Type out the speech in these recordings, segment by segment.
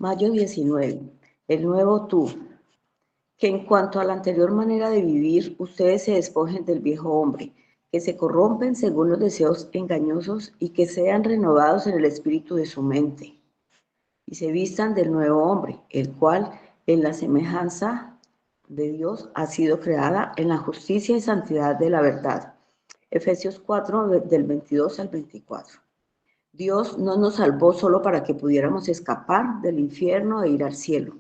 Mayo 19. El nuevo tú. Que en cuanto a la anterior manera de vivir, ustedes se despojen del viejo hombre, que se corrompen según los deseos engañosos y que sean renovados en el espíritu de su mente, y se vistan del nuevo hombre, el cual en la semejanza de Dios ha sido creada en la justicia y santidad de la verdad. Efesios 4, del 22 al 24. Dios no nos salvó solo para que pudiéramos escapar del infierno e ir al cielo.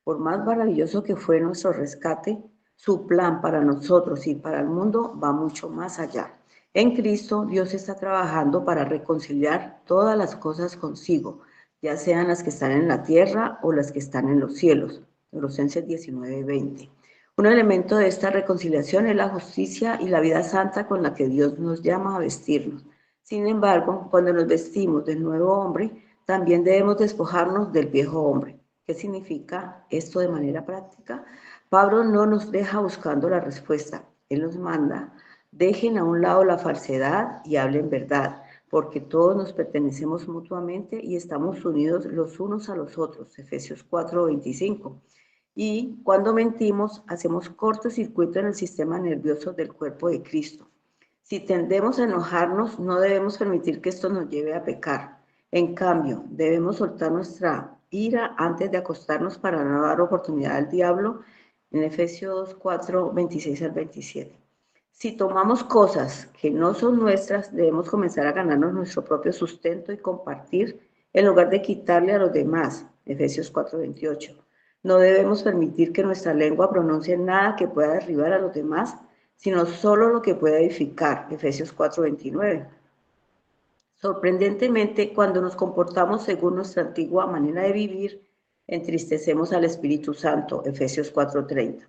Por más maravilloso que fue nuestro rescate, su plan para nosotros y para el mundo va mucho más allá. En Cristo, Dios está trabajando para reconciliar todas las cosas consigo, ya sean las que están en la tierra o las que están en los cielos. Colosenses 19:20. Un elemento de esta reconciliación es la justicia y la vida santa con la que Dios nos llama a vestirnos. Sin embargo, cuando nos vestimos del nuevo hombre, también debemos despojarnos del viejo hombre. ¿Qué significa esto de manera práctica? Pablo no nos deja buscando la respuesta. Él nos manda, dejen a un lado la falsedad y hablen verdad, porque todos nos pertenecemos mutuamente y estamos unidos los unos a los otros. Efesios 4:25. Y cuando mentimos, hacemos cortocircuito en el sistema nervioso del cuerpo de Cristo. Si tendemos a enojarnos, no debemos permitir que esto nos lleve a pecar. En cambio, debemos soltar nuestra ira antes de acostarnos para no dar oportunidad al diablo, en Efesios 4, 26 al 27. Si tomamos cosas que no son nuestras, debemos comenzar a ganarnos nuestro propio sustento y compartir en lugar de quitarle a los demás, Efesios 4, 28. No debemos permitir que nuestra lengua pronuncie nada que pueda derribar a los demás, sino solo lo que puede edificar, Efesios 4:29. Sorprendentemente, cuando nos comportamos según nuestra antigua manera de vivir, entristecemos al Espíritu Santo, Efesios 4:30.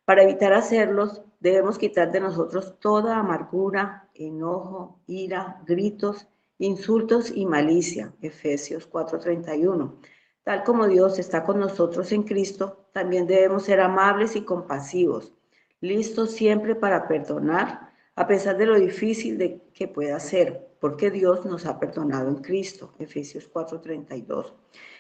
Para evitar hacerlos, debemos quitar de nosotros toda amargura, enojo, ira, gritos, insultos y malicia, Efesios 4:31. Tal como Dios está con nosotros en Cristo, también debemos ser amables y compasivos, listos siempre para perdonar, a pesar de lo difícil que pueda ser, porque Dios nos ha perdonado en Cristo, Efesios 4:32.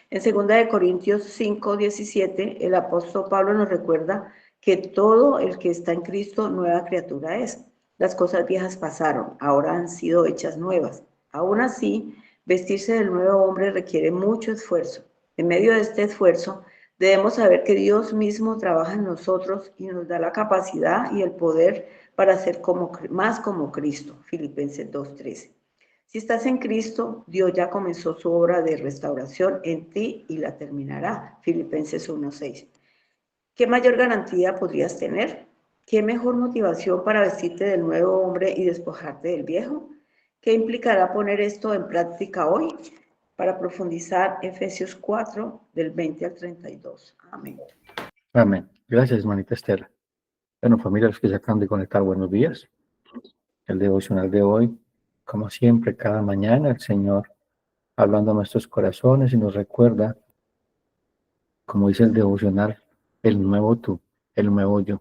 En 2 Corintios 5:17, el apóstol Pablo nos recuerda que todo el que está en Cristo nueva criatura es. Las cosas viejas pasaron, ahora han sido hechas nuevas. Aún así, vestirse del nuevo hombre requiere mucho esfuerzo. En medio de este esfuerzo, debemos saber que Dios mismo trabaja en nosotros y nos da la capacidad y el poder para ser más como Cristo. Filipenses 2:13. Si estás en Cristo, Dios ya comenzó su obra de restauración en ti y la terminará. Filipenses 1:6. ¿Qué mayor garantía podrías tener? ¿Qué mejor motivación para vestirte del nuevo hombre y despojarte del viejo? ¿Qué implicará poner esto en práctica hoy? Para profundizar, Efesios 4, del 20 al 32. Amén. Amén. Gracias, hermanita Estela. Bueno, familia, los que se acaban de conectar, buenos días. El devocional de hoy, como siempre, cada mañana el Señor hablando a nuestros corazones y nos recuerda, como dice el devocional, el nuevo tú, el nuevo yo.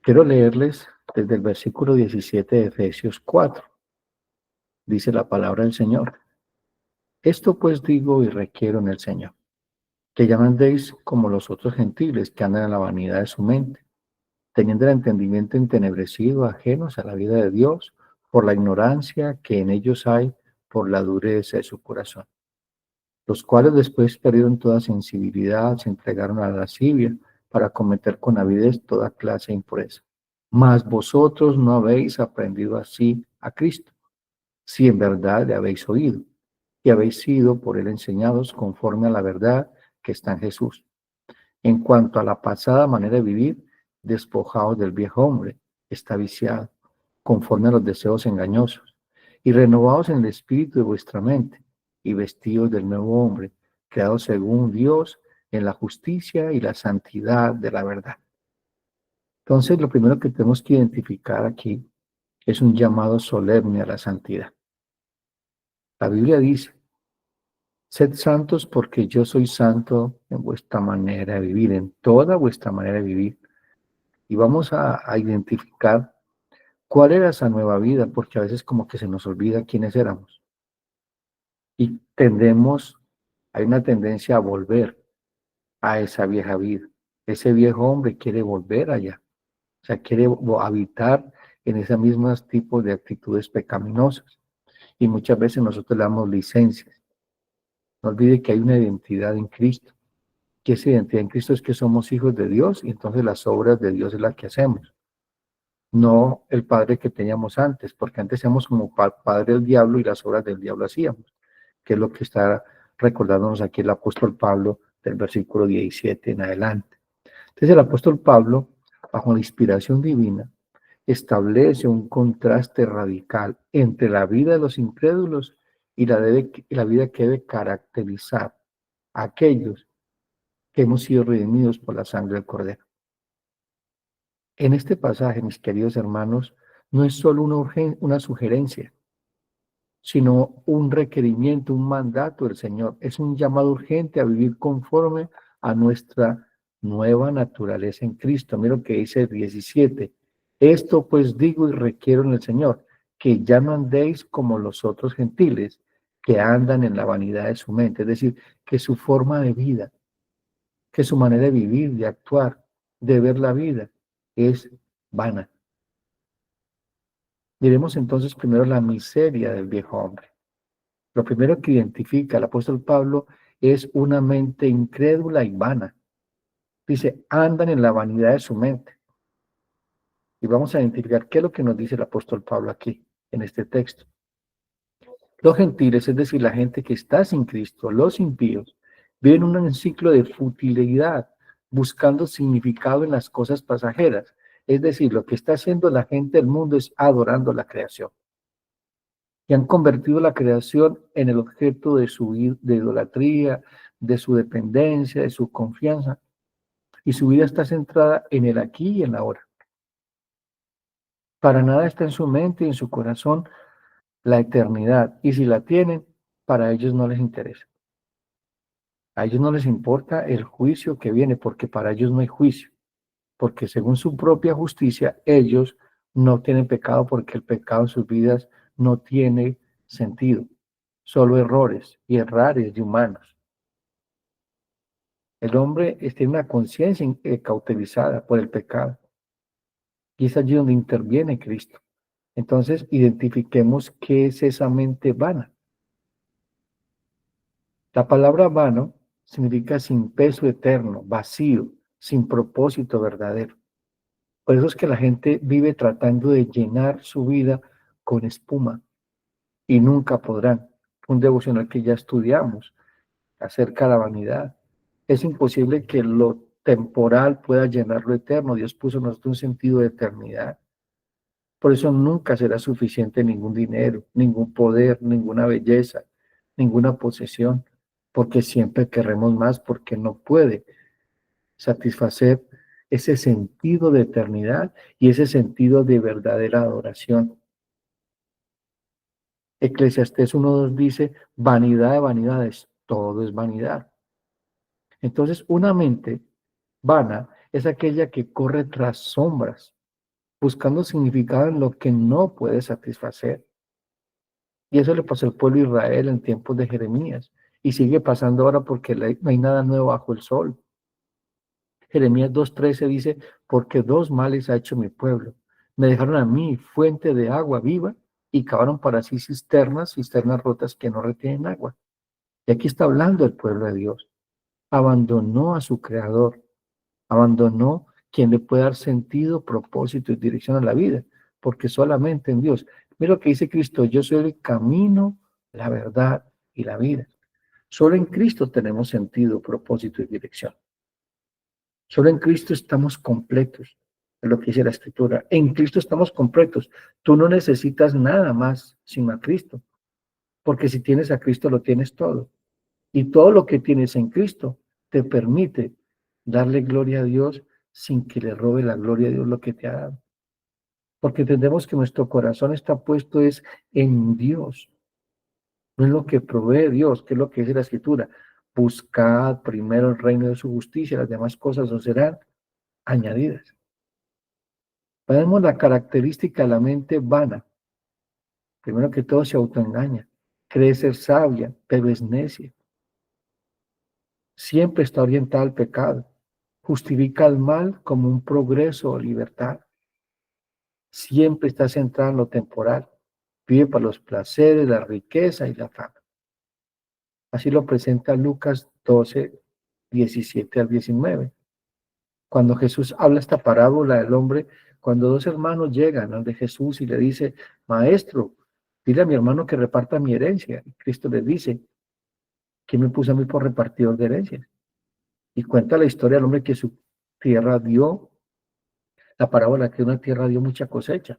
Quiero leerles desde el versículo 17 de Efesios 4. Dice la palabra del Señor. Esto pues digo y requiero en el Señor, que ya no andéis como los otros gentiles que andan en la vanidad de su mente, teniendo el entendimiento entenebrecido, ajenos a la vida de Dios, por la ignorancia que en ellos hay, por la dureza de su corazón, los cuales después perdieron toda sensibilidad, se entregaron a la lascivia, para cometer con avidez toda clase de impureza. Mas vosotros no habéis aprendido así a Cristo, si en verdad le habéis oído, y habéis sido por él enseñados conforme a la verdad que está en Jesús. En cuanto a la pasada manera de vivir, despojaos del viejo hombre, está viciado, conforme a los deseos engañosos, y renovaos en el espíritu de vuestra mente, y vestidos del nuevo hombre, creado según Dios en la justicia y la santidad de la verdad. Entonces, lo primero que tenemos que identificar aquí es un llamado solemne a la santidad. La Biblia dice, sed santos porque yo soy santo en vuestra manera de vivir, en toda vuestra manera de vivir. Y vamos a identificar cuál era esa nueva vida, porque a veces como que se nos olvida quiénes éramos. Y tendemos hay una tendencia a volver a esa vieja vida. Ese viejo hombre quiere volver allá, o sea, quiere habitar en esos mismos tipos de actitudes pecaminosas. Y muchas veces nosotros le damos licencias. No olvide que hay una identidad en Cristo, que esa identidad en Cristo es que somos hijos de Dios y entonces las obras de Dios es las que hacemos, no el padre que teníamos antes, porque antes éramos como padre del diablo y las obras del diablo hacíamos, que es lo que está recordándonos aquí el apóstol Pablo del versículo 17 en adelante. Entonces el apóstol Pablo, bajo la inspiración divina, establece un contraste radical entre la vida de los incrédulos y la vida que debe caracterizar a aquellos que hemos sido redimidos por la sangre del Cordero. En este pasaje, mis queridos hermanos, no es solo una sugerencia, sino un requerimiento, un mandato del Señor. Es un llamado urgente a vivir conforme a nuestra nueva naturaleza en Cristo. Mira lo que dice el 17. Esto pues digo y requiero en el Señor, que ya no andéis como los otros gentiles, que andan en la vanidad de su mente. Es decir, que su forma de vida, que su manera de vivir, de actuar, de ver la vida, es vana. Miremos entonces primero la miseria del viejo hombre. Lo primero que identifica el apóstol Pablo es una mente incrédula y vana. Dice, andan en la vanidad de su mente. Y vamos a identificar qué es lo que nos dice el apóstol Pablo aquí, en este texto. Los gentiles, es decir, la gente que está sin Cristo, los impíos, viven un ciclo de futilidad, buscando significado en las cosas pasajeras. Es decir, lo que está haciendo la gente del mundo es adorando la creación. Y han convertido la creación en el objeto de su de idolatría, de su dependencia, de su confianza. Y su vida está centrada en el aquí y en la ahora. Para nada está en su mente y en su corazón la eternidad. Y si la tienen, para ellos no les interesa. A ellos no les importa el juicio que viene, porque para ellos no hay juicio. Porque según su propia justicia, ellos no tienen pecado porque el pecado en sus vidas no tiene sentido. Solo errores y errares de humanos. El hombre tiene una conciencia cauterizada por el pecado. Y es allí donde interviene Cristo. Entonces, identifiquemos qué es esa mente vana. La palabra vano significa sin peso eterno, vacío, sin propósito verdadero. Por eso es que la gente vive tratando de llenar su vida con espuma y nunca podrán. Un devocional que ya estudiamos acerca de la vanidad. Es imposible que lo temporal pueda llenar lo eterno. Dios puso en nosotros un sentido de eternidad. Por eso nunca será suficiente ningún dinero, ningún poder, ninguna belleza, ninguna posesión, porque siempre querremos más, porque no puede satisfacer ese sentido de eternidad y ese sentido de verdadera adoración. Eclesiastés 1:2 dice, vanidad de vanidades, todo es vanidad. Entonces, una mente vana es aquella que corre tras sombras, buscando significado en lo que no puede satisfacer. Y eso le pasó al pueblo de Israel en tiempos de Jeremías. Y sigue pasando ahora porque no hay nada nuevo bajo el sol. Jeremías 2:13 dice, porque dos males ha hecho mi pueblo. Me dejaron a mí fuente de agua viva y cavaron para sí cisternas rotas que no retienen agua. Y aquí está hablando el pueblo de Dios. Abandonó a su creador, abandonó quien le puede dar sentido, propósito y dirección a la vida, porque solamente en Dios. Mira lo que dice Cristo, yo soy el camino, la verdad y la vida. Solo en Cristo tenemos sentido, propósito y dirección. Solo en Cristo estamos completos, es lo que dice la Escritura. En Cristo estamos completos. Tú no necesitas nada más sino a Cristo, porque si tienes a Cristo lo tienes todo. Y todo lo que tienes en Cristo te permite darle gloria a Dios sin que le robe la gloria a Dios lo que te ha dado. Porque entendemos que nuestro corazón está puesto es en Dios, no es lo que provee Dios, que es lo que dice la Escritura. Buscad primero el reino de su justicia, las demás cosas os serán añadidas. Vemos la característica de la mente vana. Primero que todo se autoengaña, cree ser sabia, pero es necia. siempre está orientada al pecado, justifica el mal como un progreso o libertad, siempre está centrada en lo temporal, vive para los placeres, la riqueza y la fama. Así lo presenta Lucas 12, 17 al 19. Cuando Jesús habla esta parábola del hombre, cuando dos hermanos llegan donde Jesús y le dice, Maestro, dile a mi hermano que reparta mi herencia. Y Cristo les dice, ¿quién me puso a mí por repartidor de herencias? Y cuenta la historia del hombre que su tierra dio, la parábola que una tierra dio mucha cosecha.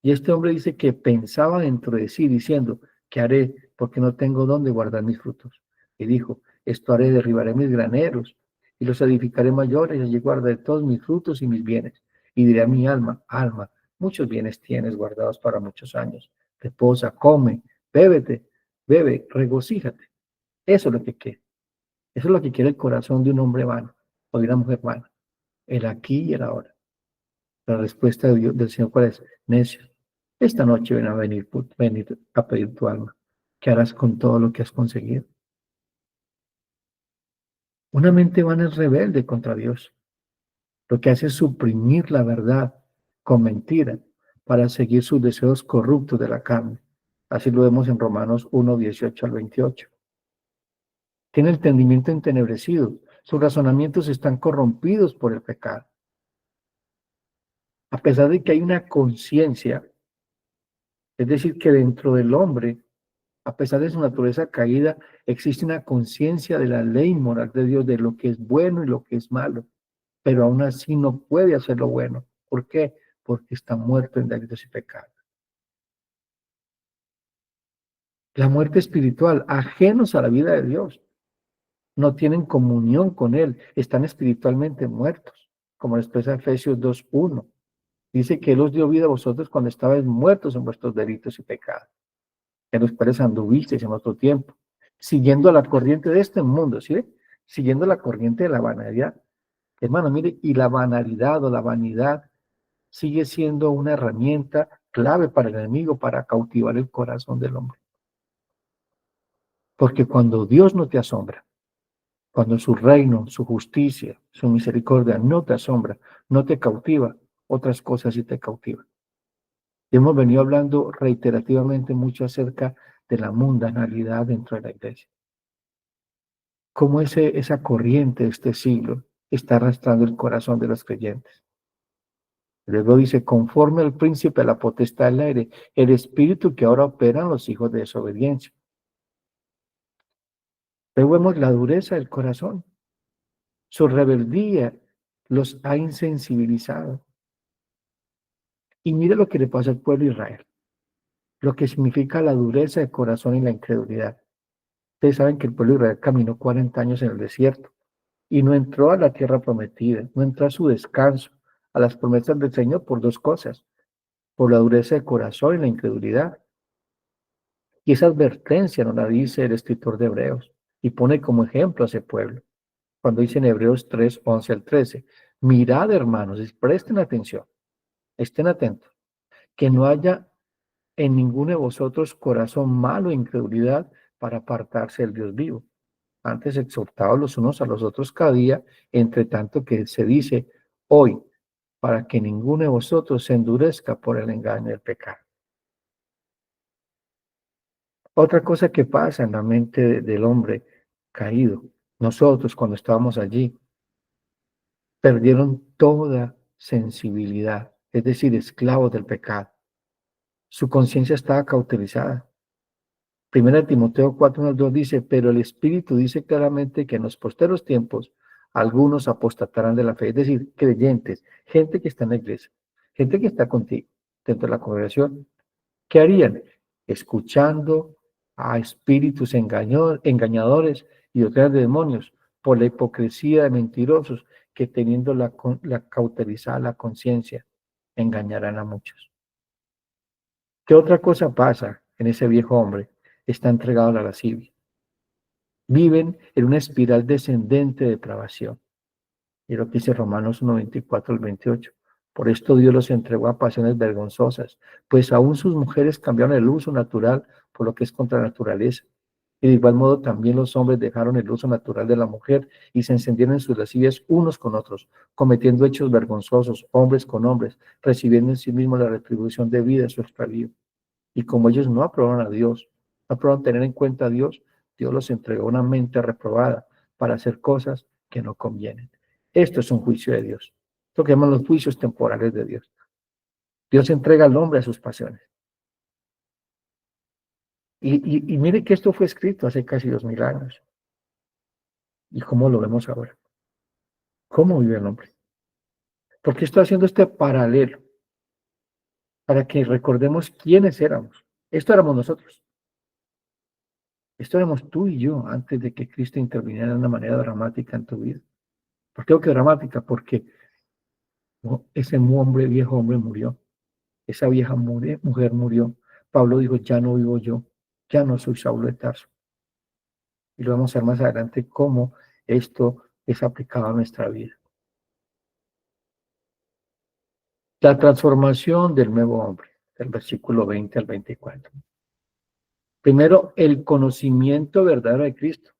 Y este hombre dice que pensaba dentro de sí, diciendo, ¿qué haré? Porque no tengo dónde guardar mis frutos. Y dijo, esto haré, derribaré mis graneros y los edificaré mayores, y allí guardaré todos mis frutos y mis bienes. Y diré a mi alma, alma, muchos bienes tienes guardados para muchos años. Reposa, come, bébete, bebe, regocíjate. Eso es lo que quiere. Eso es lo que quiere el corazón de un hombre vano o de una mujer vana. El aquí y el ahora. La respuesta de Dios, del Señor, ¿cuál es? Necio. Esta noche ven a venir a pedir tu alma. ¿Qué harás con todo lo que has conseguido? Una mente vana es rebelde contra Dios. Lo que hace es suprimir la verdad con mentira para seguir sus deseos corruptos de la carne. Así lo vemos en Romanos 1, 18 al 28. Tiene el entendimiento entenebrecido. Sus razonamientos están corrompidos por el pecado. A pesar de que hay una conciencia, es decir, que dentro del hombre, a pesar de su naturaleza caída, existe una conciencia de la ley moral de Dios, de lo que es bueno y lo que es malo, pero aún así no puede hacer lo bueno. ¿Por qué? Porque está muerto en delitos y pecados. La muerte espiritual, ajenos a la vida de Dios, no tienen comunión con Él, están espiritualmente muertos, como lo expresa Efesios 2:1. Dice que Él os dio vida a vosotros cuando estabais muertos en vuestros delitos y pecados, en los cuales anduvisteis en otro tiempo, siguiendo la corriente de este mundo, ¿sí? Siguiendo la corriente de la vanidad. Hermano, mire, y la banalidad o la vanidad sigue siendo una herramienta clave para el enemigo para cautivar el corazón del hombre. Porque cuando Dios no te asombra, cuando su reino, su justicia, su misericordia no te asombra, no te cautiva, otras cosas sí te cautivan. Hemos venido hablando reiterativamente mucho acerca de la mundanalidad dentro de la iglesia. Cómo esa corriente de este siglo está arrastrando el corazón de los creyentes. Luego dice, conforme al príncipe de la potestad del aire, el espíritu que ahora opera en los hijos de desobediencia. Luego vemos la dureza del corazón. Su rebeldía los ha insensibilizado. Y mire lo que le pasa al pueblo de Israel, lo que significa la dureza del corazón y la incredulidad. Ustedes saben que el pueblo de Israel caminó 40 años en el desierto y no entró a la tierra prometida, no entró a su descanso, a las promesas del Señor por dos cosas, por la dureza del corazón y la incredulidad. Y esa advertencia no la dice el escritor de Hebreos y pone como ejemplo a ese pueblo. Cuando dice en Hebreos 3, 11 al 13, mirad hermanos, presten atención, estén atentos, que no haya en ninguno de vosotros corazón malo e incredulidad para apartarse del Dios vivo. Antes exhortados los unos a los otros cada día, entre tanto que se dice hoy, para que ninguno de vosotros se endurezca por el engaño del pecado. Otra cosa que pasa en la mente del hombre caído, nosotros cuando estábamos allí, perdieron toda sensibilidad, es decir, esclavos del pecado. Su conciencia estaba cauterizada. Primera Timoteo 4:2 dice, pero el Espíritu dice claramente que en los posteros tiempos algunos apostatarán de la fe, es decir, creyentes, gente que está en la iglesia, gente que está contigo dentro de la congregación. ¿Qué harían? Escuchando a espíritus engañadores y otras de demonios por la hipocresía de mentirosos que teniendo la cauterizada la conciencia engañarán a muchos. ¿Qué otra cosa pasa en ese viejo hombre? Está entregado a la lascivia. Viven en una espiral descendente de depravación. Y lo que dice Romanos 1:24 al 28. Por esto Dios los entregó a pasiones vergonzosas, pues aún sus mujeres cambiaron el uso natural por lo que es contra la naturaleza. Y de igual modo también los hombres dejaron el uso natural de la mujer y se encendieron en sus lascivias unos con otros, cometiendo hechos vergonzosos, hombres con hombres, recibiendo en sí mismos la retribución debida a su extravío. Y como ellos no aprobaron a Dios, no aprobaron tener en cuenta a Dios, Dios los entregó a una mente reprobada para hacer cosas que no convienen. Esto es un juicio de Dios. Esto que llaman los juicios temporales de Dios. Dios entrega al hombre a sus pasiones. Y mire que esto fue escrito hace casi 2000 años. ¿Y cómo lo vemos ahora? ¿Cómo vive el hombre? Porque estoy haciendo este paralelo para que recordemos quiénes éramos. Esto éramos nosotros. Esto éramos tú y yo antes de que Cristo interviniera de una manera dramática en tu vida. ¿Por qué digo que dramática? Porque ese hombre, viejo hombre murió. Esa vieja mujer murió. Pablo dijo, ya no vivo yo, ya no soy Saulo de Tarso. Y lo vamos a ver más adelante cómo esto es aplicado a nuestra vida. La transformación del nuevo hombre, del versículo 20 al 24. Primero, el conocimiento verdadero de Cristo.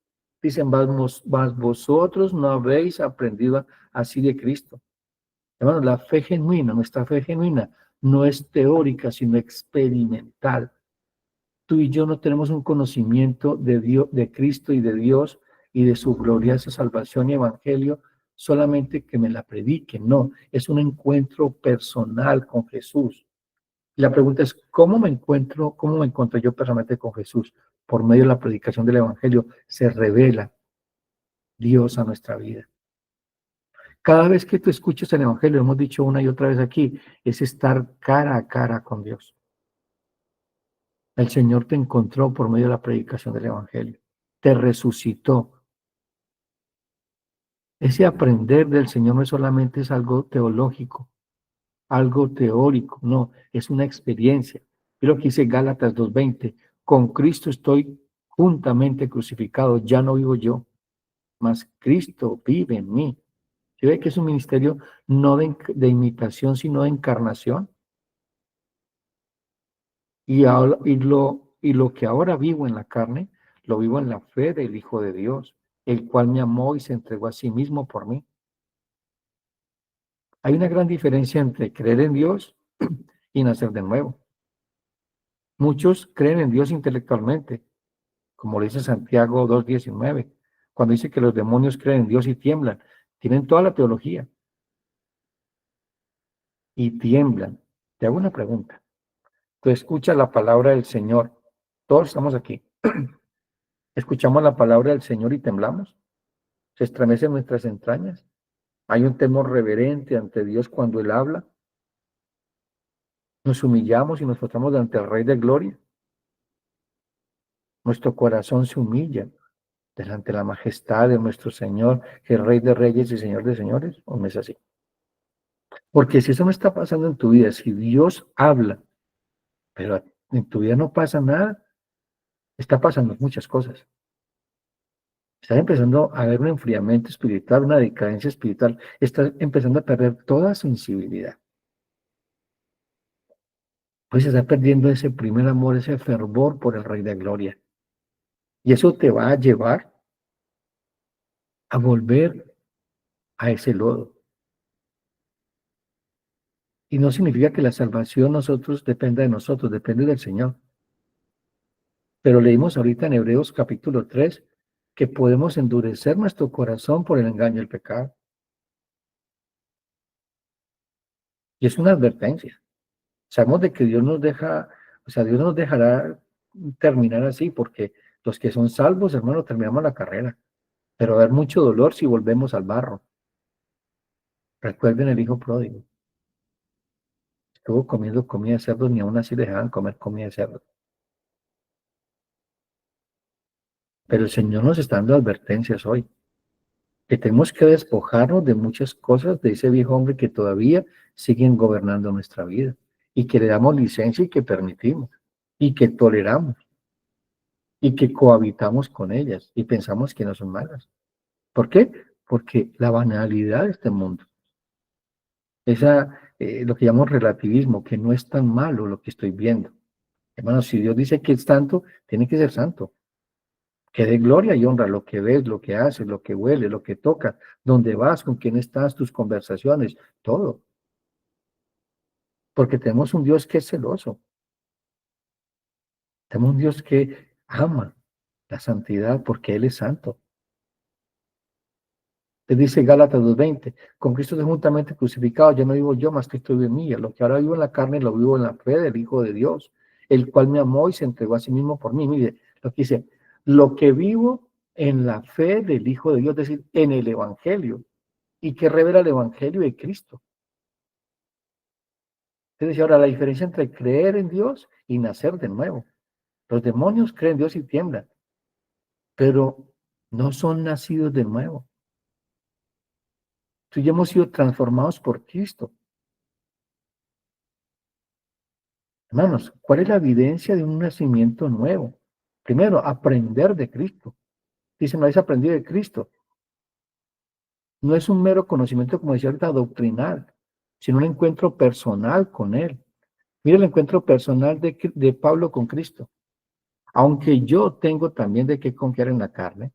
Dicen, mas vosotros no habéis aprendido así de Cristo. Hermanos, la fe genuina, nuestra fe genuina, no es teórica, sino experimental. Tú y yo no tenemos un conocimiento de Dios, de Cristo y de Dios y de su gloriosa salvación y evangelio, solamente que me la prediquen. No, es un encuentro personal con Jesús. Y la pregunta es, cómo me encuentro yo personalmente con Jesús? Por medio de la predicación del evangelio se revela Dios a nuestra vida. Cada vez que tú escuchas el evangelio, hemos dicho una y otra vez aquí, es estar cara a cara con Dios. El Señor te encontró por medio de la predicación del evangelio. Te resucitó. Ese aprender del Señor no solamente es algo teológico, algo teórico, no, es una experiencia. Es lo que dice Gálatas 2:20, con Cristo estoy juntamente crucificado, ya no vivo yo, mas Cristo vive en mí. ¿Sí ve que es un ministerio no de imitación, sino de encarnación? Y lo que ahora vivo en la carne, lo vivo en la fe del Hijo de Dios, el cual me amó y se entregó a sí mismo por mí. Hay una gran diferencia entre creer en Dios y nacer de nuevo. Muchos creen en Dios intelectualmente, como lo dice Santiago 2:19, cuando dice que los demonios creen en Dios y tiemblan. Tienen toda la teología y tiemblan. Te hago una pregunta. Tú escuchas la palabra del Señor. Todos estamos aquí. Escuchamos la palabra del Señor y temblamos. Se estremecen nuestras entrañas. Hay un temor reverente ante Dios cuando Él habla. Nos humillamos y nos postramos delante del Rey de Gloria. Nuestro corazón se humilla delante de la majestad de nuestro Señor, que es Rey de Reyes y Señor de Señores. ¿O no es así? Porque si eso no está pasando en tu vida, si Dios habla, pero en tu vida no pasa nada, está pasando muchas cosas. Está empezando a haber un enfriamiento espiritual, una decadencia espiritual. Está empezando a perder toda sensibilidad. Pues se está perdiendo ese primer amor, ese fervor por el Rey de Gloria. Y eso te va a llevar a volver a ese lodo. Y no significa que la salvación dependa de nosotros, depende del Señor. Pero leímos ahorita en Hebreos capítulo 3 que podemos endurecer nuestro corazón por el engaño del pecado. Y es una advertencia. Sabemos de que Dios nos deja, o sea, Dios no nos dejará terminar así, porque los que son salvos, hermano, terminamos la carrera. Pero va a haber mucho dolor si volvemos al barro. Recuerden el hijo pródigo. Estuvo comiendo comida de cerdos, ni aún así le dejaban comer comida de cerdos. Pero el Señor nos está dando advertencias hoy, que tenemos que despojarnos de muchas cosas de ese viejo hombre que todavía siguen gobernando nuestra vida y que le damos licencia y que permitimos y que toleramos y que cohabitamos con ellas y pensamos que no son malas. ¿Por qué? Porque la banalidad de este mundo, lo que llamamos relativismo, que no es tan malo lo que estoy viendo. Hermanos, si Dios dice que es santo, tiene que ser santo. Que dé gloria y honra lo que ves, lo que haces, lo que hueles, lo que tocas, dónde vas, con quién estás, tus conversaciones, todo. Porque tenemos un Dios que es celoso. Tenemos un Dios que ama la santidad porque Él es santo. Te dice Gálatas 2:20, con Cristo estoy juntamente crucificado, ya no vivo yo, más Cristo vive en mí. Lo que ahora vivo en la carne lo vivo en la fe del Hijo de Dios, el cual me amó y se entregó a sí mismo por mí. Mire, lo que dice, lo que vivo en la fe del Hijo de Dios, es decir, en el Evangelio. ¿Y que revela el Evangelio de Cristo? Entonces, ahora la diferencia entre creer en Dios y nacer de nuevo. Los demonios creen en Dios y tiemblan, pero no son nacidos de nuevo. Tú ya hemos sido transformados por Cristo. Hermanos, ¿cuál es la evidencia de un nacimiento nuevo? Primero, aprender de Cristo. Dice, no habéis aprendido de Cristo. No es un mero conocimiento, como decía ahorita, doctrinal, sino un encuentro personal con Él. Mira el encuentro personal de Pablo con Cristo. Aunque yo tengo también de qué confiar en la carne,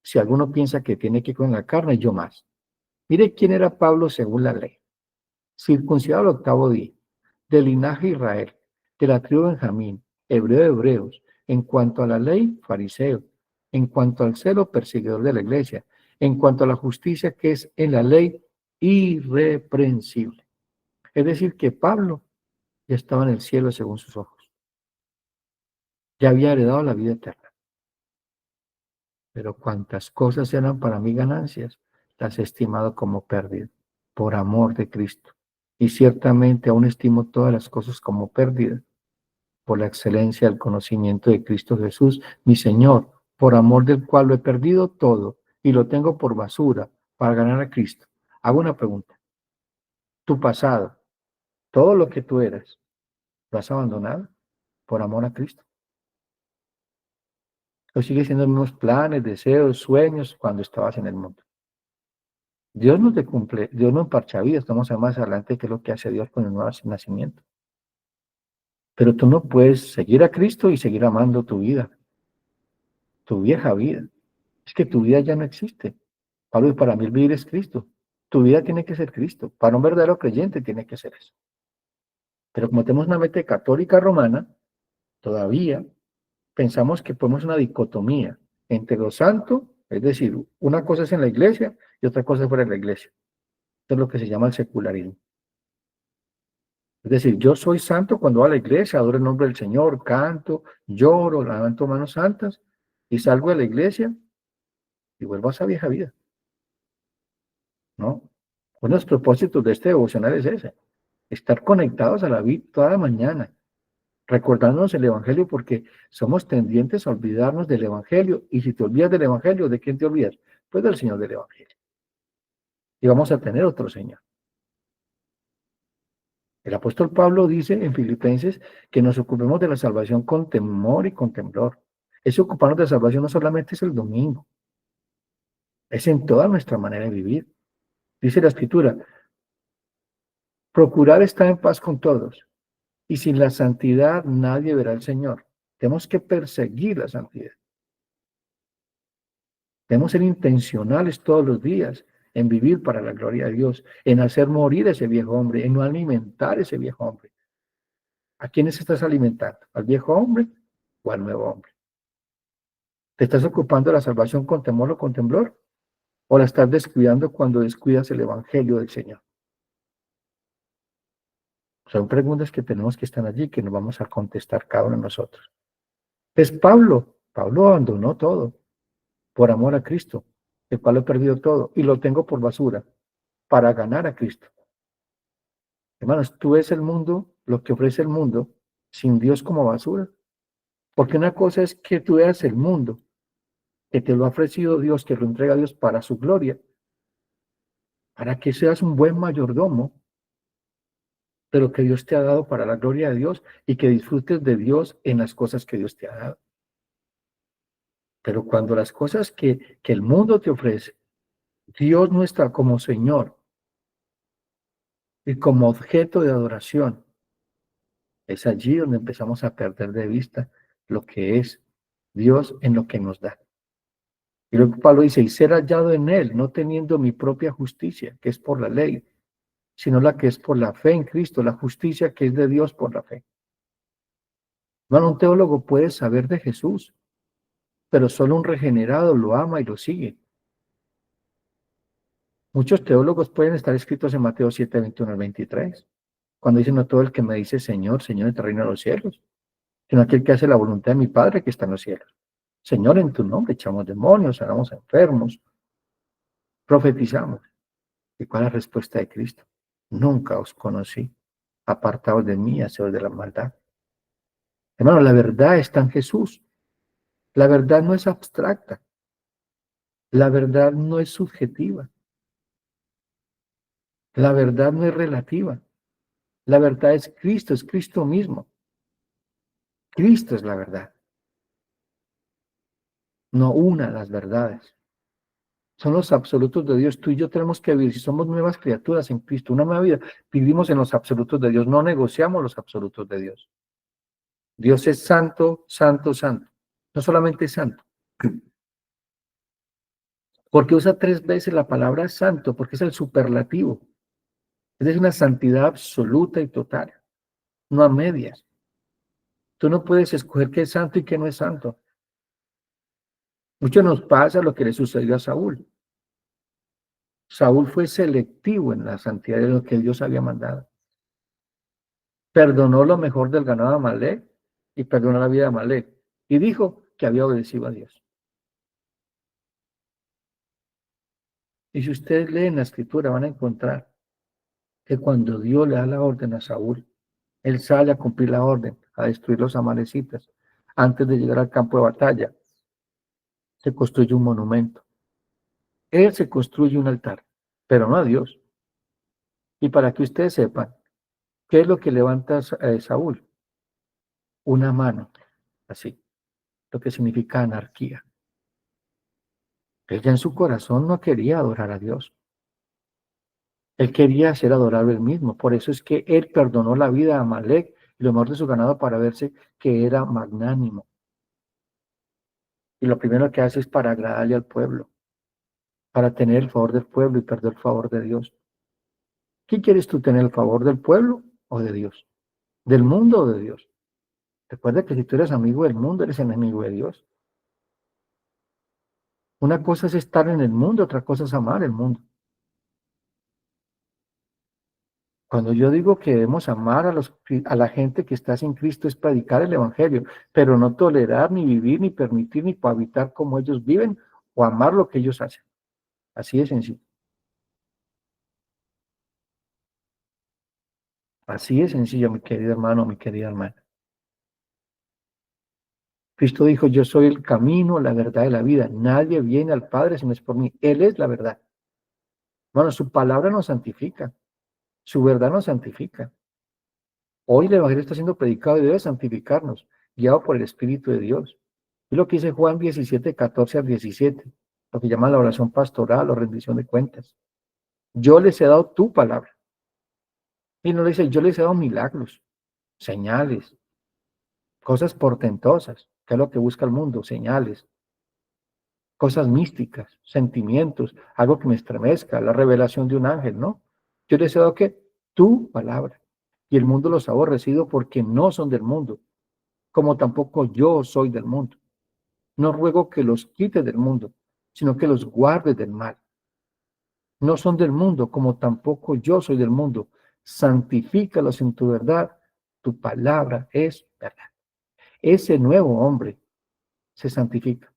si alguno piensa que tiene que confiar en la carne, yo más. Mire quién era Pablo según la ley. Circuncidado al octavo día, del linaje de Israel, de la tribu de Benjamín, hebreo de hebreos, en cuanto a la ley, fariseo, en cuanto al celo, perseguidor de la iglesia, en cuanto a la justicia que es en la ley, irreprensible. Es decir, que Pablo ya estaba en el cielo según sus ojos, ya había heredado la vida eterna. Pero cuantas cosas eran para mí ganancias, las he estimado como pérdida, por amor de Cristo. Y ciertamente aún estimo todas las cosas como pérdida, por la excelencia del conocimiento de Cristo Jesús, mi Señor, por amor del cual lo he perdido todo y lo tengo por basura para ganar a Cristo. Hago una pregunta. Tu pasado, todo lo que tú eras, ¿lo has abandonado por amor a Cristo? ¿O sigues siendo los mismos planes, deseos, sueños cuando estabas en el mundo? Dios nos cumple, Dios no emparcha vidas, vamos a ver más adelante qué es lo que hace Dios con el nuevo nacimiento. Pero tú no puedes seguir a Cristo y seguir amando tu vida, tu vieja vida. Es que tu vida ya no existe. Pablo, para mí el vivir es Cristo. Tu vida tiene que ser Cristo. Para un verdadero creyente tiene que ser eso. Pero como tenemos una mente católica romana, todavía pensamos que ponemos una dicotomía entre lo santo, es decir, una cosa es en la iglesia y otra cosa es fuera de la iglesia. Esto es lo que se llama el secularismo. Es decir, yo soy santo cuando voy a la iglesia, adoro el nombre del Señor, canto, lloro, levanto manos santas y salgo de la iglesia y vuelvo a esa vieja vida, ¿no? Uno de los propósitos de este devocional es ese, estar conectados a la vida toda mañana, recordándonos el Evangelio porque somos tendientes a olvidarnos del Evangelio y si te olvidas del Evangelio, ¿de quién te olvidas? Pues del Señor del Evangelio. Y vamos a tener otro Señor. El apóstol Pablo dice en Filipenses que nos ocupemos de la salvación con temor y con temblor. Ese ocuparnos de la salvación no solamente es el domingo, es en toda nuestra manera de vivir. Dice la Escritura, procurar estar en paz con todos y sin la santidad nadie verá al Señor. Tenemos que perseguir la santidad. Debemos ser intencionales todos los días en vivir para la gloria de Dios, en hacer morir ese viejo hombre, en no alimentar ese viejo hombre. ¿A quiénes estás alimentando? ¿Al viejo hombre o al nuevo hombre? ¿Te estás ocupando de la salvación con temor o con temblor? ¿O la estás descuidando cuando descuidas el Evangelio del Señor? Son preguntas que tenemos que estar allí, que nos vamos a contestar cada uno de nosotros. Es Pablo abandonó todo por amor a Cristo, el cual he perdido todo y lo tengo por basura para ganar a Cristo. Hermanos, tú ves el mundo, lo que ofrece el mundo, sin Dios como basura. Porque una cosa es que tú veas el mundo, que te lo ha ofrecido Dios, que lo entrega Dios para su gloria, para que seas un buen mayordomo de lo que Dios te ha dado para la gloria de Dios y que disfrutes de Dios en las cosas que Dios te ha dado. Pero cuando las cosas que el mundo te ofrece, Dios no está como Señor y como objeto de adoración, es allí donde empezamos a perder de vista lo que es Dios en lo que nos da. Y luego Pablo dice, y ser hallado en él, no teniendo mi propia justicia, que es por la ley, sino la que es por la fe en Cristo, la justicia que es de Dios por la fe. Bueno, un teólogo puede saber de Jesús, pero solo un regenerado lo ama y lo sigue. Muchos teólogos pueden estar escritos en Mateo 7, 21 al 23, cuando dicen, no todo el que me dice Señor, Señor, entra al reino de los cielos, sino aquel que hace la voluntad de mi Padre que está en los cielos. Señor, en tu nombre echamos demonios, sanamos enfermos, profetizamos. ¿Y cuál es la respuesta de Cristo? Nunca os conocí, apartados de mí, hacedores de la maldad. Hermano, la verdad está en Jesús. La verdad no es abstracta. La verdad no es subjetiva. La verdad no es relativa. La verdad es Cristo mismo. Cristo es la verdad, no una de las verdades. Son los absolutos de Dios. Tú y yo tenemos que vivir. Si somos nuevas criaturas en Cristo, una nueva vida, vivimos en los absolutos de Dios. No negociamos los absolutos de Dios. Dios es santo, santo, santo. No solamente santo. Porque usa 3 veces la palabra santo, porque es el superlativo. Es una santidad absoluta y total, no a medias. Tú no puedes escoger qué es santo y qué no es santo. Mucho nos pasa lo que le sucedió a Saúl. Saúl fue selectivo en la santidad de lo que Dios había mandado. Perdonó lo mejor del ganado de Amalek y perdonó la vida de Amalek. Y dijo que había obedecido a Dios. Y si ustedes leen la escritura, van a encontrar que cuando Dios le da la orden a Saúl, él sale a cumplir la orden, a destruir los amalecitas. Antes de llegar al campo de batalla, se construye un monumento. Él se construye un altar, pero no a Dios. Y para que ustedes sepan, ¿qué es lo que levanta Saúl? Una mano, así, lo que significa anarquía. Él ya en su corazón no quería adorar a Dios. Él quería ser adorado él mismo. Por eso es que él perdonó la vida a Amalek y lo mejor de su ganado para verse que era magnánimo. Y lo primero que hace es para agradarle al pueblo, para tener el favor del pueblo y perder el favor de Dios. ¿Qué quieres tú, tener el favor del pueblo o de Dios? ¿Del mundo o de Dios? Recuerda que si tú eres amigo del mundo, eres enemigo de Dios. Una cosa es estar en el mundo, otra cosa es amar el mundo. Cuando yo digo que debemos amar a la gente que está sin Cristo, es predicar el Evangelio, pero no tolerar, ni vivir, ni permitir, ni cohabitar como ellos viven o amar lo que ellos hacen. Así de sencillo. Así de sencillo, mi querido hermano, mi querida hermana. Cristo dijo, yo soy el camino, la verdad y la vida. Nadie viene al Padre si no es por mí. Él es la verdad. Bueno, su palabra nos santifica. Su verdad nos santifica. Hoy el Evangelio está siendo predicado y debe santificarnos, guiado por el Espíritu de Dios. Es lo que dice Juan 17, 14 al 17, lo que llama la oración pastoral o rendición de cuentas. Yo les he dado tu palabra. Y no le dice, yo les he dado milagros, señales, cosas portentosas, que es lo que busca el mundo, señales, cosas místicas, sentimientos, algo que me estremezca, la revelación de un ángel, ¿no? Yo les he dado que tu palabra. Y el mundo los ha aborrecido porque no son del mundo, como tampoco yo soy del mundo. No ruego que los quites del mundo, sino que los guardes del mal. No son del mundo, como tampoco yo soy del mundo. Santifícalos en tu verdad. Tu palabra es verdad. Ese nuevo hombre se santifica.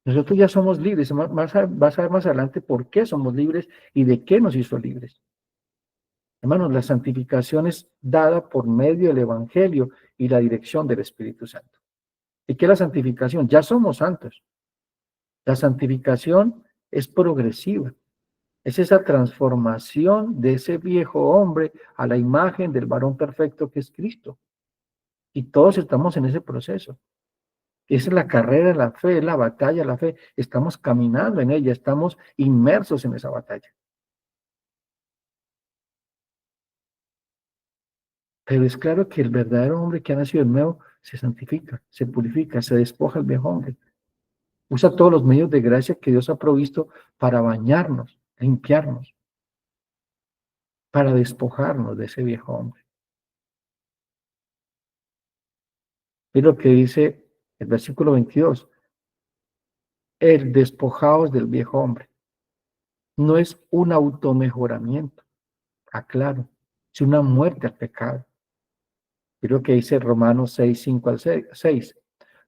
Nosotros ya somos libres. Vas a ver más adelante por qué somos libres y de qué nos hizo libres. Hermanos, la santificación es dada por medio del Evangelio y la dirección del Espíritu Santo. ¿Y qué es la santificación? Ya somos santos. La santificación es progresiva. Es esa transformación de ese viejo hombre a la imagen del varón perfecto que es Cristo. Y todos estamos en ese proceso. Esa es la carrera de la fe, es la batalla de la fe. Estamos caminando en ella, estamos inmersos en esa batalla. Pero es claro que el verdadero hombre que ha nacido de nuevo se santifica, se purifica, se despoja el viejo hombre. Usa todos los medios de gracia que Dios ha provisto para bañarnos, limpiarnos, para despojarnos de ese viejo hombre. Es lo que dice el versículo 22. El despojaos del viejo hombre. No es un automejoramiento, aclaro, es una muerte al pecado. Es lo que dice Romanos 6, 5 al 6.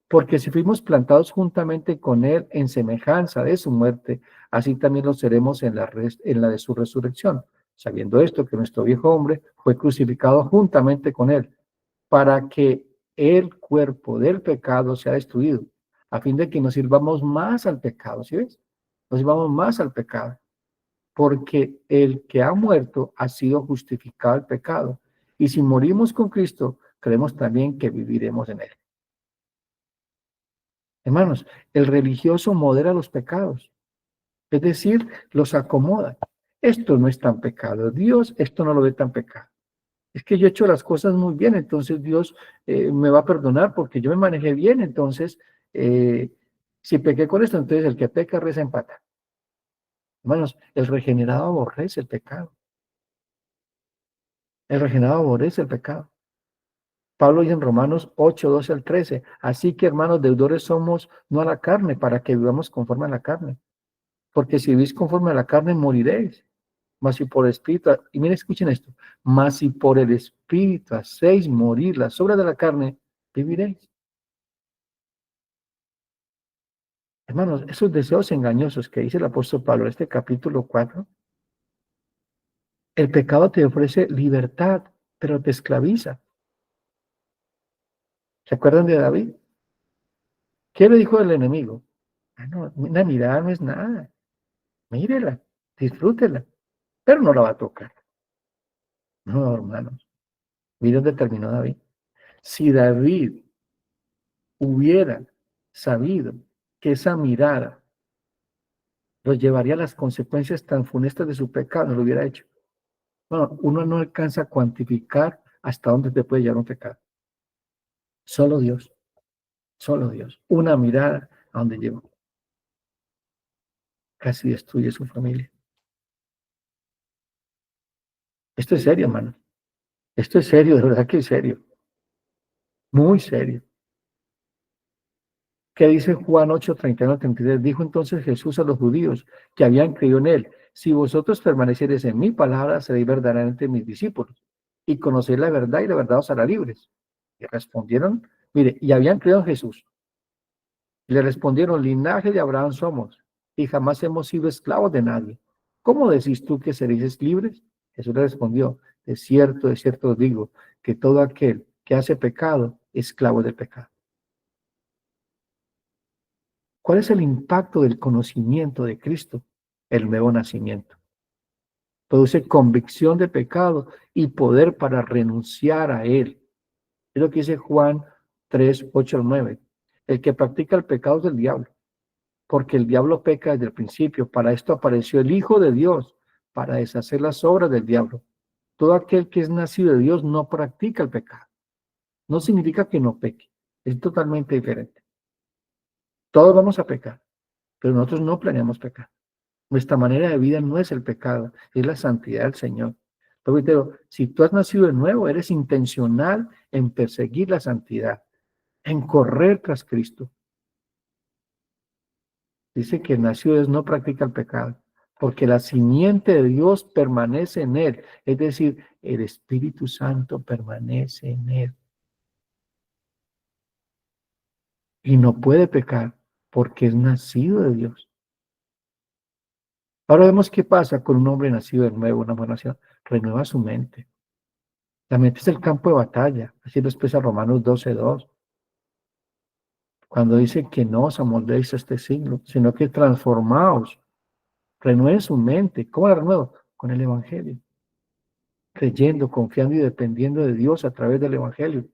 Porque si fuimos plantados juntamente con él en semejanza de su muerte, así también lo seremos en la de su resurrección. Sabiendo esto, que nuestro viejo hombre fue crucificado juntamente con él, para que el cuerpo del pecado sea destruido, a fin de que nos sirvamos más al pecado, ¿sí ves? Nos sirvamos más al pecado, porque el que ha muerto ha sido justificado al pecado. Y si morimos con Cristo, creemos también que viviremos en él. Hermanos, el religioso modera los pecados, es decir, los acomoda. Esto no es tan pecado. Dios esto no lo ve tan pecado. Es que yo he hecho las cosas muy bien, entonces Dios me va a perdonar porque yo me manejé bien, entonces si pequé con esto, entonces el que peca reza empata. Hermanos, el regenerado aborrece el pecado. El regenerado aborrece el pecado. Pablo dice en Romanos 8, 12 al 13, así que hermanos deudores somos no a la carne, para que vivamos conforme a la carne. Porque si vivís conforme a la carne, moriréis. Mas si por espíritu, y miren, escuchen esto, mas si por el espíritu hacéis morir las obras de la carne, viviréis. Hermanos, esos deseos engañosos que dice el apóstol Pablo en este capítulo 4, el pecado te ofrece libertad, pero te esclaviza. ¿Se acuerdan de David? ¿Qué le dijo el enemigo? Ah, no, una mirada no es nada. Mírela, disfrútela, pero no la va a tocar. No, hermanos. Miren dónde terminó David. Si David hubiera sabido que esa mirada los llevaría a las consecuencias tan funestas de su pecado, no lo hubiera hecho. Bueno, uno no alcanza a cuantificar hasta dónde te puede llevar un pecado. Solo Dios, solo Dios. Una mirada a donde lleva. Casi destruye su familia. Esto es serio, hermano. Esto es serio, de verdad que es serio. Muy serio. ¿Qué dice Juan 8, 31 al 33? Dijo entonces Jesús a los judíos que habían creído en él: si vosotros permaneciereis en mi palabra, seréis verdaderamente mis discípulos, y conocéis la verdad, y la verdad os hará libres. Y respondieron, mire, y habían creído en Jesús. Y le respondieron: linaje de Abraham somos, y jamás hemos sido esclavos de nadie. ¿Cómo decís tú que seréis libres? Jesús le respondió: de cierto os digo, que todo aquel que hace pecado, es esclavo del pecado. ¿Cuál es el impacto del conocimiento de Cristo? El nuevo nacimiento. Produce convicción de pecado y poder para renunciar a él. Es lo que dice Juan 3, 8 al 9. El que practica el pecado es del diablo, porque el diablo peca desde el principio. Para esto apareció el Hijo de Dios, para deshacer las obras del diablo. Todo aquel que es nacido de Dios no practica el pecado. No significa que no peque, es totalmente diferente. Todos vamos a pecar, pero nosotros no planeamos pecar. Nuestra manera de vida no es el pecado, es la santidad del Señor. Pero si tú has nacido de nuevo, eres intencional en perseguir la santidad, en correr tras Cristo. Dice que el nacido de Dios no practica el pecado, porque la simiente de Dios permanece en él. Es decir, el Espíritu Santo permanece en él. Y no puede pecar porque es nacido de Dios. Ahora vemos qué pasa con un hombre nacido de nuevo, una buena nación. Renueva su mente. La mente es el campo de batalla. Así lo expresa Romanos 12:2. Cuando dice que no os amoldéis a este siglo, sino que transformaos. Renueve su mente. ¿Cómo la renuevo? Con el Evangelio. Creyendo, confiando y dependiendo de Dios a través del Evangelio.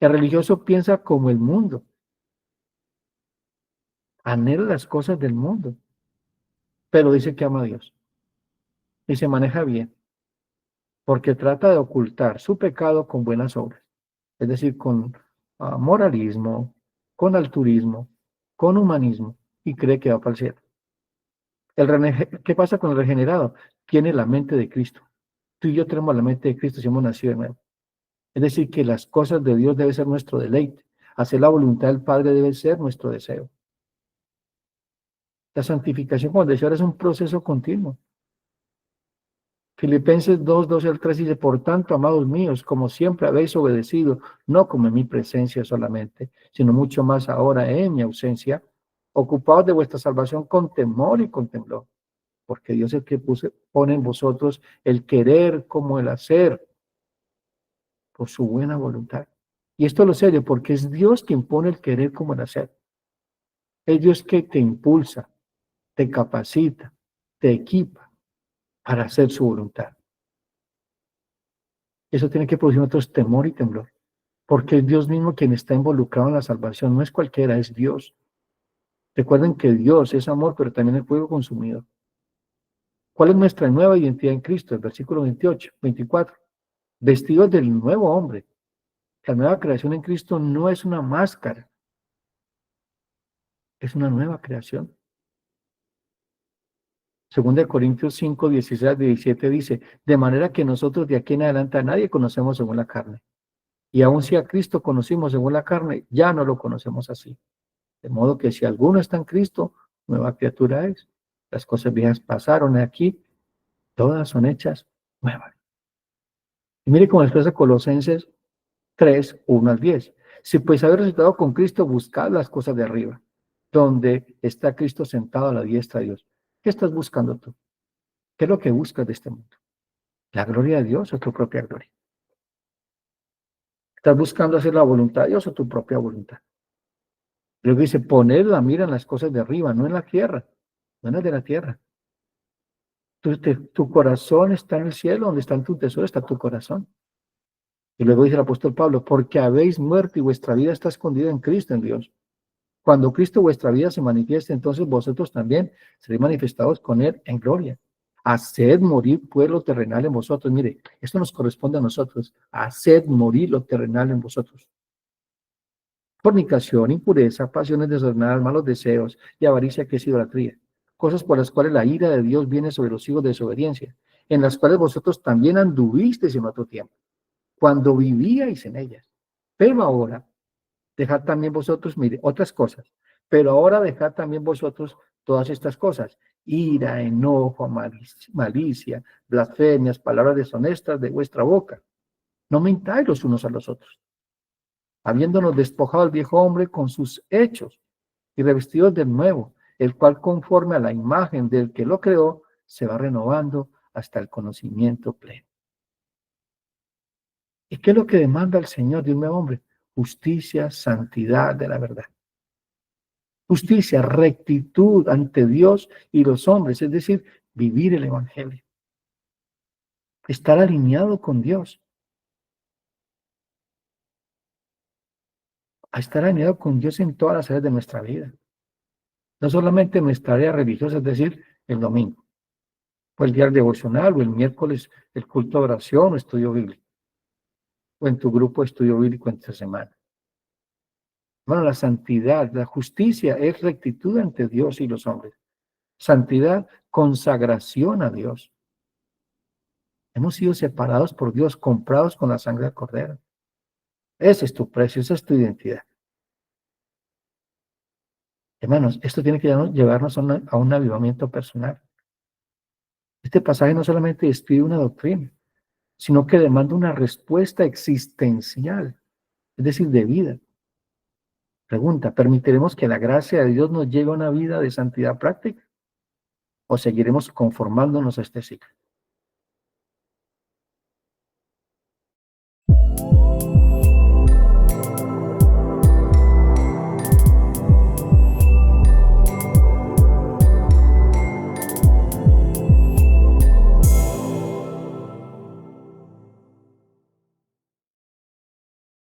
El religioso piensa como el mundo. Anhela las cosas del mundo. Pero dice que ama a Dios. Y se maneja bien. Porque trata de ocultar su pecado con buenas obras. Es decir, con moralismo, con altruismo, con humanismo y cree que va para el cielo. ¿Qué pasa con el regenerado? Tiene la mente de Cristo. Tú y yo tenemos la mente de Cristo si hemos nacido de nuevo. Es decir, que las cosas de Dios deben ser nuestro deleite. Hacer la voluntad del Padre debe ser nuestro deseo. La santificación, como decía ahora, es un proceso continuo. Filipenses 2, 12 al 3 dice, por tanto, amados míos, como siempre habéis obedecido, no como en mi presencia solamente, sino mucho más ahora en mi ausencia, ocupados de vuestra salvación con temor y con temblor, porque Dios es el que pone en vosotros el querer como el hacer, por su buena voluntad. Y esto lo sé yo, porque es Dios quien pone el querer como el hacer. Es Dios que te impulsa, te capacita, te equipa para hacer su voluntad. Eso tiene que producir en nosotros temor y temblor, porque es Dios mismo quien está involucrado en la salvación, no es cualquiera, es Dios. Recuerden que Dios es amor, pero también es fuego consumido. ¿Cuál es nuestra nueva identidad en Cristo? El versículo 28, 24. Vestidos del nuevo hombre. La nueva creación en Cristo no es una máscara, es una nueva creación. Segunda de Corintios 5, 16 al 17 dice, de manera que nosotros de aquí en adelante a nadie conocemos según la carne. Y aun si a Cristo conocimos según la carne, ya no lo conocemos así. De modo que si alguno está en Cristo, nueva criatura es. Las cosas viejas pasaron aquí, todas son hechas nuevas. Y mire cómo expresa Colosenses 3, 1 al 10. Si pues habéis resucitado con Cristo, buscad las cosas de arriba, donde está Cristo sentado a la diestra de Dios. ¿Qué estás buscando tú? ¿Qué es lo que buscas de este mundo? ¿La gloria de Dios o tu propia gloria? ¿Estás buscando hacer la voluntad de Dios o tu propia voluntad? Luego dice, poner la mira en las cosas de arriba, no en la tierra, no en las de la tierra. Tu corazón está en el cielo, donde está tu tesoro, está tu corazón. Y luego dice el apóstol Pablo, porque habéis muerto y vuestra vida está escondida en Cristo, en Dios. Cuando Cristo vuestra vida se manifieste, entonces vosotros también seréis manifestados con Él en gloria. Haced morir pues lo terrenal en vosotros. Mire, esto nos corresponde a nosotros. Haced morir lo terrenal en vosotros. Fornicación, impureza, pasiones desordenadas, malos deseos y avaricia, que es idolatría. Cosas por las cuales la ira de Dios viene sobre los hijos de desobediencia, en las cuales vosotros también anduvisteis en otro tiempo, cuando vivíais en ellas. Pero ahora, dejad también vosotros, mire, otras cosas, pero ahora dejad también vosotros todas estas cosas: ira, enojo, malicia, blasfemias, palabras deshonestas de vuestra boca. No mintáis los unos a los otros, habiéndonos despojado el viejo hombre con sus hechos y revestidos del nuevo, el cual conforme a la imagen del que lo creó, se va renovando hasta el conocimiento pleno. ¿Y qué es lo que demanda el Señor de un nuevo hombre? Justicia, santidad de la verdad. Justicia, rectitud ante Dios y los hombres, es decir, vivir el Evangelio. Estar alineado con Dios. A estar alineado con Dios en todas las áreas de nuestra vida. No solamente en nuestra área religiosa, es decir, el domingo, o el día devocional, o el miércoles el culto de oración o estudio bíblico, o en tu grupo de estudio bíblico esta semana. Bueno, la santidad, la justicia es rectitud ante Dios y los hombres. Santidad, consagración a Dios. Hemos sido separados por Dios, comprados con la sangre del Cordero. Ese es tu precio, esa es tu identidad. Hermanos, esto tiene que llevarnos a un avivamiento personal. Este pasaje no solamente describe una doctrina, sino que demanda una respuesta existencial, es decir, de vida. Pregunta, ¿permitiremos que la gracia de Dios nos lleve a una vida de santidad práctica? ¿O seguiremos conformándonos a este ciclo?